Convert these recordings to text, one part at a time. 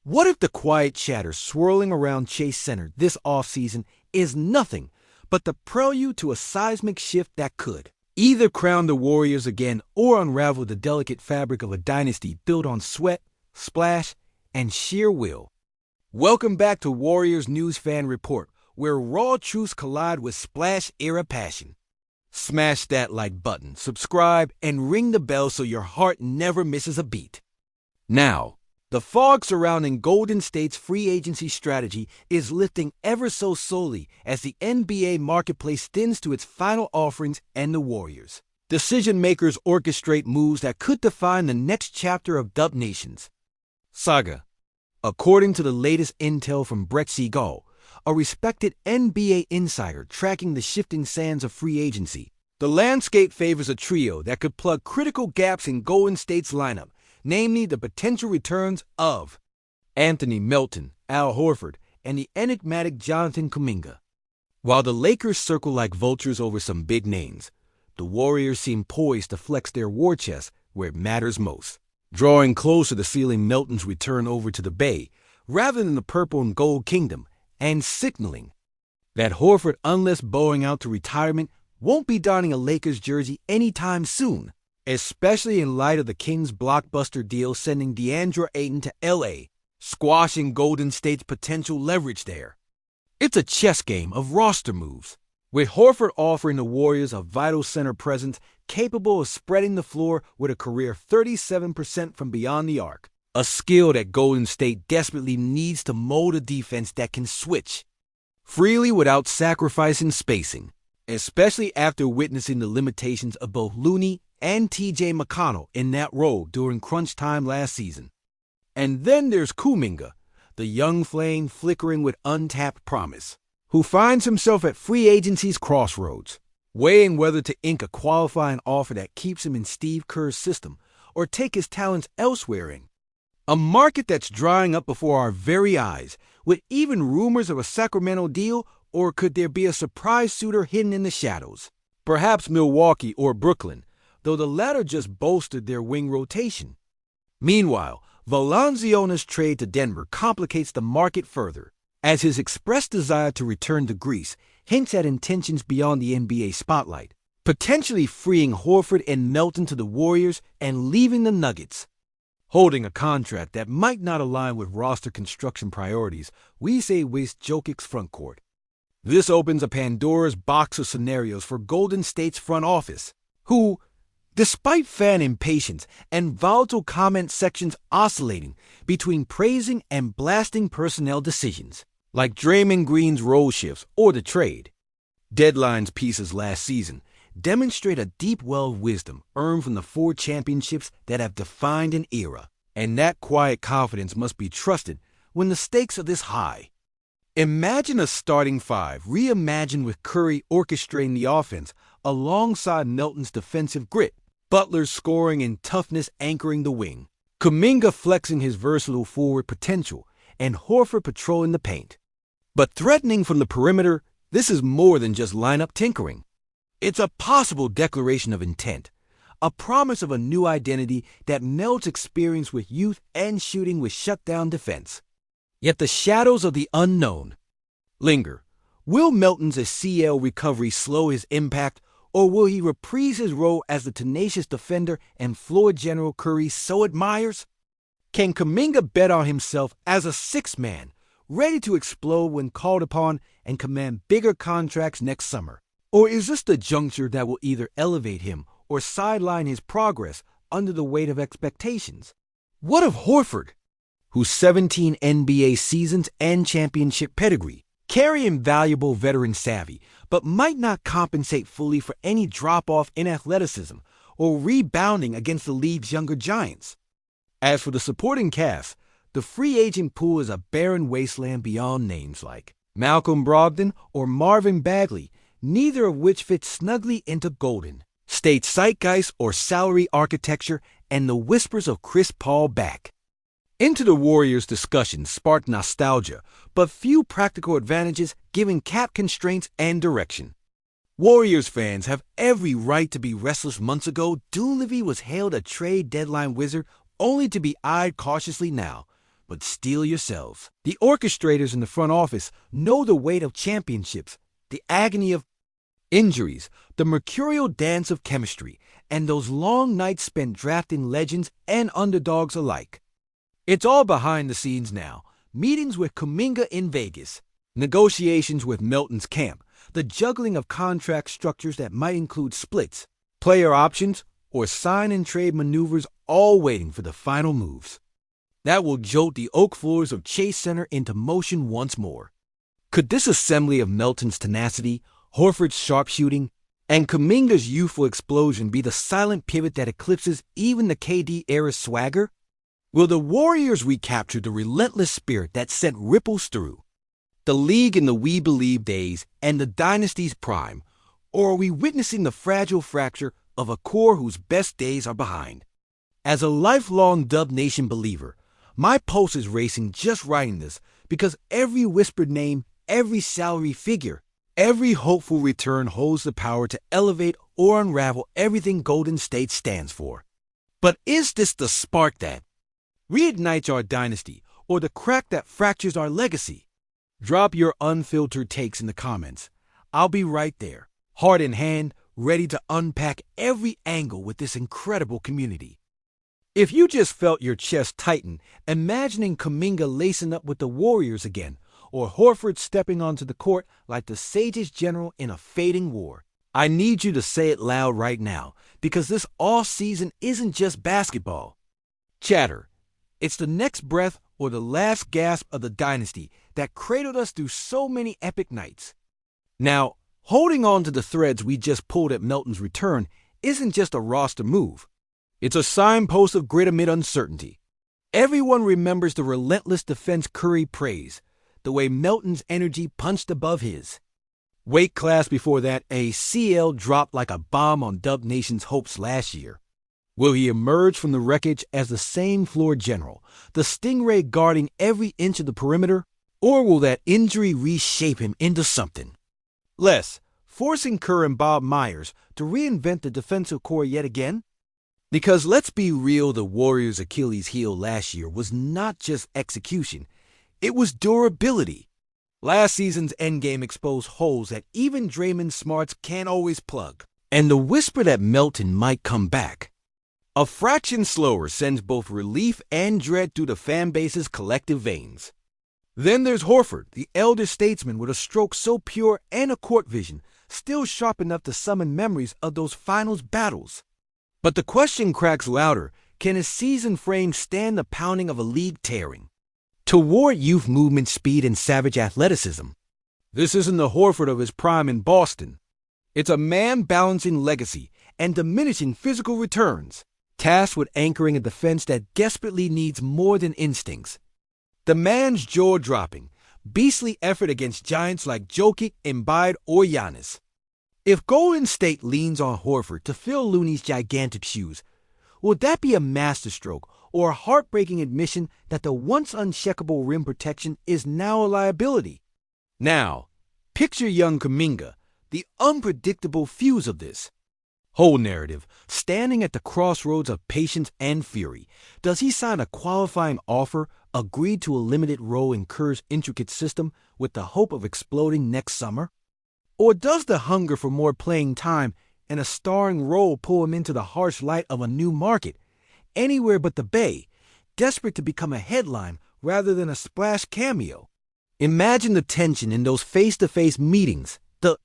What if the quiet chatter swirling around Chase Center this offseason is nothing but the prelude to a seismic shift that could either crown the Warriors again or unravel the delicate fabric of a dynasty built on sweat, splash, and sheer will? Welcome back to Warriors News Fan Report, where raw truths collide with splash-era passion. Smash that like button, subscribe, and ring the bell so your heart never misses a beat. Now, the fog surrounding Golden State's free agency strategy is lifting ever so slowly as the NBA marketplace thins to its final offerings and the Warriors. Decision makers orchestrate moves that could define the next chapter of Dub Nation's saga. According to the latest intel from Brett Siegel, a respected NBA insider tracking the shifting sands of free agency, the landscape favors a trio that could plug critical gaps in Golden State's lineup, namely the potential returns of Anthony Melton, Al Horford, and the enigmatic Jonathan Kuminga. While the Lakers circle like vultures over some big names, the Warriors seem poised to flex their war chest where it matters most, drawing closer to sealing Melton's return over to the Bay rather than the purple and gold kingdom, and signaling that Horford, unless bowing out to retirement, won't be donning a Lakers jersey anytime soon, especially in light of the Kings' blockbuster deal sending DeAndre Ayton to L.A., squashing Golden State's potential leverage there. It's a chess game of roster moves, with Horford offering the Warriors a vital center presence capable of spreading the floor with a career 37% from beyond the arc, a skill that Golden State desperately needs to mold a defense that can switch freely without sacrificing spacing, especially after witnessing the limitations of both Looney and T.J. McConnell in that role during crunch time last season. And then there's Kuminga, the young flame flickering with untapped promise, who finds himself at free agency's crossroads, weighing whether to ink a qualifying offer that keeps him in Steve Kerr's system or take his talents elsewhere in a market that's drying up before our very eyes, with even rumors of a Sacramento deal, or could there be a surprise suitor hidden in the shadows? Perhaps Milwaukee or Brooklyn, though the latter just bolstered their wing rotation. Meanwhile, Valanciunas' trade to Denver complicates the market further, as his expressed desire to return to Greece hints at intentions beyond the NBA spotlight, potentially freeing Horford and Melton to the Warriors and leaving the Nuggets holding a contract that might not align with roster construction priorities we say waste Jokic's frontcourt. This opens a Pandora's box of scenarios for Golden State's front office, who, despite fan impatience and volatile comment sections oscillating between praising and blasting personnel decisions, like Draymond Green's role shifts or the trade deadlines pieces last season, demonstrate a deep well of wisdom earned from the 4 championships that have defined an era, and that quiet confidence must be trusted when the stakes are this high. Imagine a starting 5 reimagined with Curry orchestrating the offense alongside Melton's defensive grit, Butler's scoring and toughness anchoring the wing, Kuminga flexing his versatile forward potential, and Horford patrolling the paint. But threatening from the perimeter, this is more than just lineup tinkering. It's a possible declaration of intent, a promise of a new identity that melds experience with youth and shooting with shutdown defense. Yet the shadows of the unknown linger. Will Melton's ACL recovery slow his impact, or will he reprise his role as the tenacious defender and floor general Curry so admires? Can Kuminga bet on himself as a sixth man, ready to explode when called upon and command bigger contracts next summer? Or is this the juncture that will either elevate him or sideline his progress under the weight of expectations? What of Horford, whose 17 NBA seasons and championship pedigree carry invaluable veteran savvy, but might not compensate fully for any drop-off in athleticism or rebounding against the league's younger giants? As for the supporting cast, the free agent pool is a barren wasteland beyond names like Malcolm Brogdon or Marvin Bagley, neither of which fit snugly into Golden State zeitgeist or salary architecture, and the whispers of Chris Paul back. Into the Warriors discussion sparked nostalgia, but few practical advantages given cap constraints and direction. Warriors fans have every right to be restless. Months ago, Dunleavy was hailed a trade deadline wizard, only to be eyed cautiously now, but steel yourselves. The orchestrators in the front office know the weight of championships, the agony of injuries, the mercurial dance of chemistry, and those long nights spent drafting legends and underdogs alike. It's all behind the scenes now. Meetings with Kuminga in Vegas, negotiations with Melton's camp, the juggling of contract structures that might include splits, player options, or sign-and-trade maneuvers, all waiting for the final moves. That will jolt the oak floors of Chase Center into motion once more. Could this assembly of Melton's tenacity, Horford's sharpshooting, and Kuminga's youthful explosion be the silent pivot that eclipses even the KD-era swagger? Will the Warriors recapture the relentless spirit that sent ripples through the league in the We Believe days and the dynasty's prime, or are we witnessing the fragile fracture of a core whose best days are behind? As a lifelong Dub Nation believer, my pulse is racing just writing this because every whispered name, every salary figure, every hopeful return holds the power to elevate or unravel everything Golden State stands for. But is this the spark that reignites our dynasty or the crack that fractures our legacy? Drop your unfiltered takes in the comments. I'll be right there, heart in hand, ready to unpack every angle with this incredible community. If you just felt your chest tighten, imagining Kuminga lacing up with the Warriors again, or Horford stepping onto the court like the sagest general in a fading war, I need you to say it loud right now, because this off-season isn't just basketball. Chatter. It's the next breath or the last gasp of the dynasty that cradled us through so many epic nights. Now, holding on to the threads we just pulled at Melton's return isn't just a roster move. It's a signpost of grit amid uncertainty. Everyone remembers the relentless defense Curry praised, the way Melton's energy punched above his weight class before that a CL dropped like a bomb on Dub Nation's hopes last year. Will he emerge from the wreckage as the same floor general, the Stingray guarding every inch of the perimeter, or will that injury reshape him into something less, forcing Kerr and Bob Myers to reinvent the defensive core yet again? Because let's be real, the Warriors' Achilles heel last year was not just execution, it was durability. Last season's endgame exposed holes that even Draymond Smarts can't always plug. And the whisper that Melton might come back, a fraction slower, sends both relief and dread through the fan base's collective veins. Then there's Horford, the elder statesman with a stroke so pure and a court vision, still sharp enough to summon memories of those finals battles. But the question cracks louder, can his season frame stand the pounding of a league tearing toward youth movement speed and savage athleticism? This isn't the Horford of his prime in Boston. It's a man balancing legacy and diminishing physical returns, tasked with anchoring a defense that desperately needs more than instincts. The man's jaw-dropping, beastly effort against giants like Jokic, Embiid, or Giannis. If Golden State leans on Horford to fill Looney's gigantic shoes, would that be a masterstroke or a heartbreaking admission that the once uncheckable rim protection is now a liability? Now, picture young Kuminga, the unpredictable fuse of this whole narrative, standing at the crossroads of patience and fury. Does he sign a qualifying offer, agree to a limited role in Kerr's intricate system with the hope of exploding next summer? Or does the hunger for more playing time and a starring role pull him into the harsh light of a new market, anywhere but the Bay, desperate to become a headline rather than a splash cameo? Imagine the tension in those face-to-face meetings, the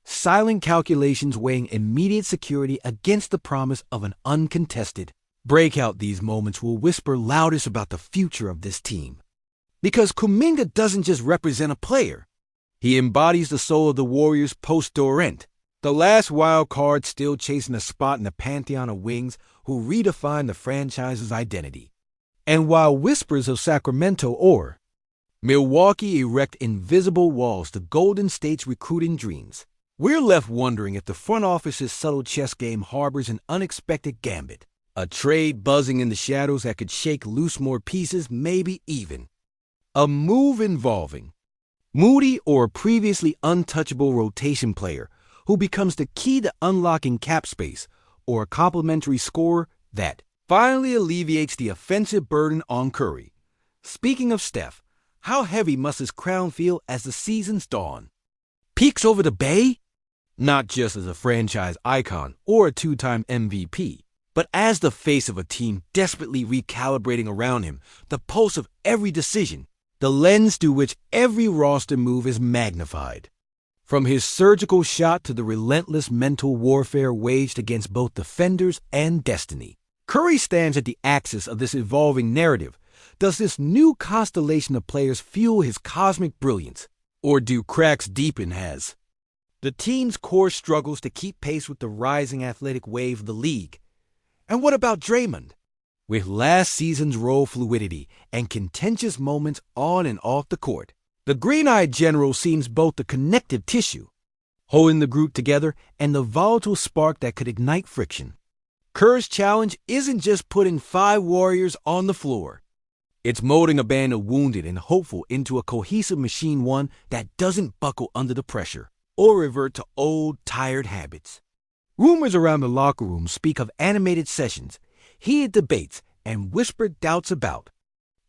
silent calculations weighing immediate security against the promise of an uncontested breakout. These moments will whisper loudest about the future of this team. Because Kuminga doesn't just represent a player. He embodies the soul of the Warriors post-Durant, the last wild card still chasing a spot in the pantheon of wings who redefine the franchise's identity. And while whispers of Sacramento or Milwaukee erect invisible walls to Golden State's recruiting dreams, we're left wondering if the front office's subtle chess game harbors an unexpected gambit, a trade buzzing in the shadows that could shake loose more pieces, maybe even a move involving Moody or a previously untouchable rotation player who becomes the key to unlocking cap space, or a complementary scorer that finally alleviates the offensive burden on Curry. Speaking of Steph, how heavy must his crown feel as the seasons dawn? Peeks over the Bay? Not just as a franchise icon or a two-time MVP, but as the face of a team desperately recalibrating around him, the pulse of every decision, the lens through which every roster move is magnified. From his surgical shot to the relentless mental warfare waged against both defenders and destiny, Curry stands at the axis of this evolving narrative. Does this new constellation of players fuel his cosmic brilliance, or do cracks deepen as the team's core struggles to keep pace with the rising athletic wave of the league? And what about Draymond? With last season's role fluidity and contentious moments on and off the court, the green-eyed general seems both the connective tissue, holding the group together, and the volatile spark that could ignite friction. Kerr's challenge isn't just putting 5 Warriors on the floor. It's molding a band of wounded and hopeful into a cohesive machine, one that doesn't buckle under the pressure or revert to old, tired habits. Rumors around the locker room speak of animated sessions, heated debates, and whispered doubts about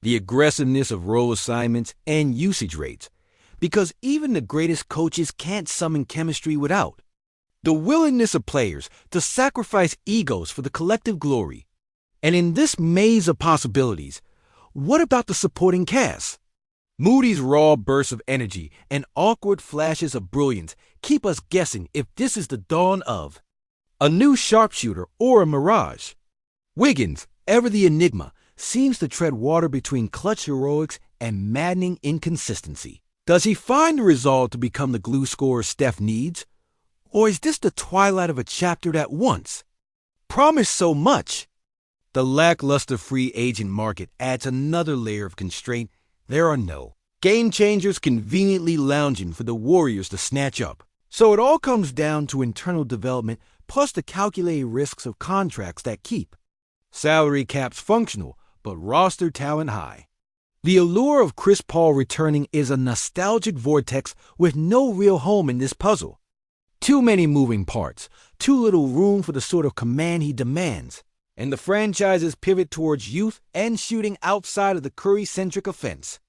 the aggressiveness of role assignments and usage rates, because even the greatest coaches can't summon chemistry without the willingness of players to sacrifice egos for the collective glory. And in this maze of possibilities, what about the supporting cast? Moody's raw bursts of energy and awkward flashes of brilliance keep us guessing if this is the dawn of a new sharpshooter or a mirage. Wiggins, ever the enigma, seems to tread water between clutch heroics and maddening inconsistency. Does he find the resolve to become the glue scorer Steph needs? Or is this the twilight of a chapter that once promised so much? The lackluster free agent market adds another layer of constraint. There are no game changers conveniently lounging for the Warriors to snatch up. So it all comes down to internal development plus the calculated risks of contracts that keep salary caps functional but roster talent high. The allure of Chris Paul returning is a nostalgic vortex with no real home in this puzzle. Too many moving parts, too little room for the sort of command he demands, and the franchise's pivot towards youth and shooting outside of the Curry-centric offense.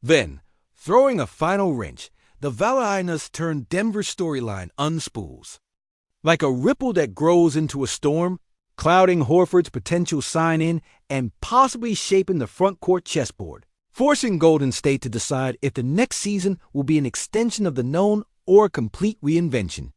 Then, throwing a final wrench, the Valanciunas-turned Denver storyline unspools. Like a ripple that grows into a storm, clouding Horford's potential sign-in and possibly shaping the front-court chessboard, forcing Golden State to decide if the next season will be an extension of the known or a complete reinvention.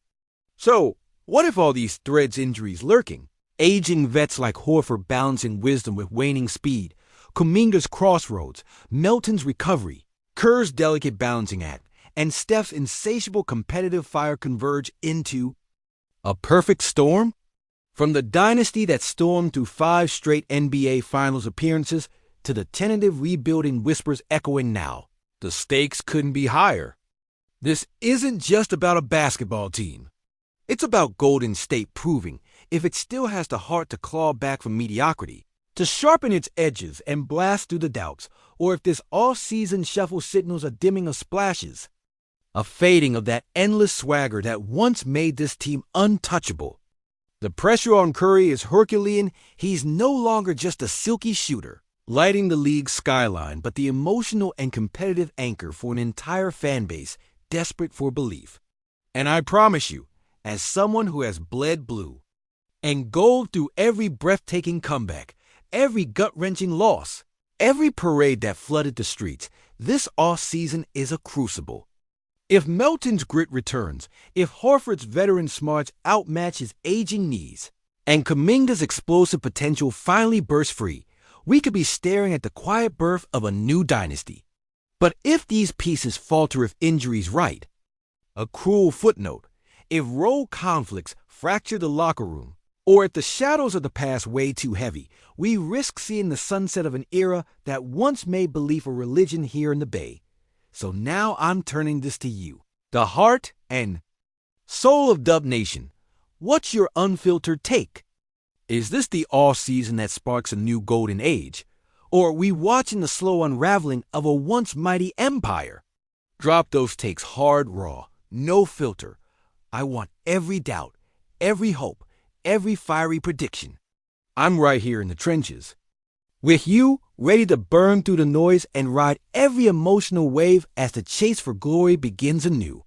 So, what if all these threads injuries lurking? Aging vets like Horford balancing wisdom with waning speed, Kuminga's crossroads, Melton's recovery, Kerr's delicate balancing act, and Steph's insatiable competitive fire converge into a perfect storm? From the dynasty that stormed through 5 straight NBA Finals appearances to the tentative rebuilding whispers echoing now, the stakes couldn't be higher. This isn't just about a basketball team. It's about Golden State proving if it still has the heart to claw back from mediocrity, to sharpen its edges and blast through the doubts, or if this all-season shuffle signals a dimming of splashes, a fading of that endless swagger that once made this team untouchable. The pressure on Curry is Herculean. He's no longer just a silky shooter, lighting the league's skyline, but the emotional and competitive anchor for an entire fan base desperate for belief. And I promise you, as someone who has bled blue and gold through every breathtaking comeback, every gut-wrenching loss, every parade that flooded the streets, this off-season is a crucible. If Melton's grit returns, if Horford's veteran smarts outmatch his aging knees, and Kuminga's explosive potential finally bursts free, we could be staring at the quiet birth of a new dynasty. But if these pieces falter, if injuries right, a cruel footnote, if role conflicts fracture the locker room, or if the shadows of the past weigh too heavy, we risk seeing the sunset of an era that once made belief a religion here in the Bay. So now I'm turning this to you, the heart and soul of Dub Nation. What's your unfiltered take? Is this the off-season that sparks a new golden age? Or are we watching the slow unraveling of a once mighty empire? Drop those takes hard, raw, no filter. I want every doubt, every hope, every fiery prediction. I'm right here in the trenches, with you ready to burn through the noise and ride every emotional wave as the chase for glory begins anew.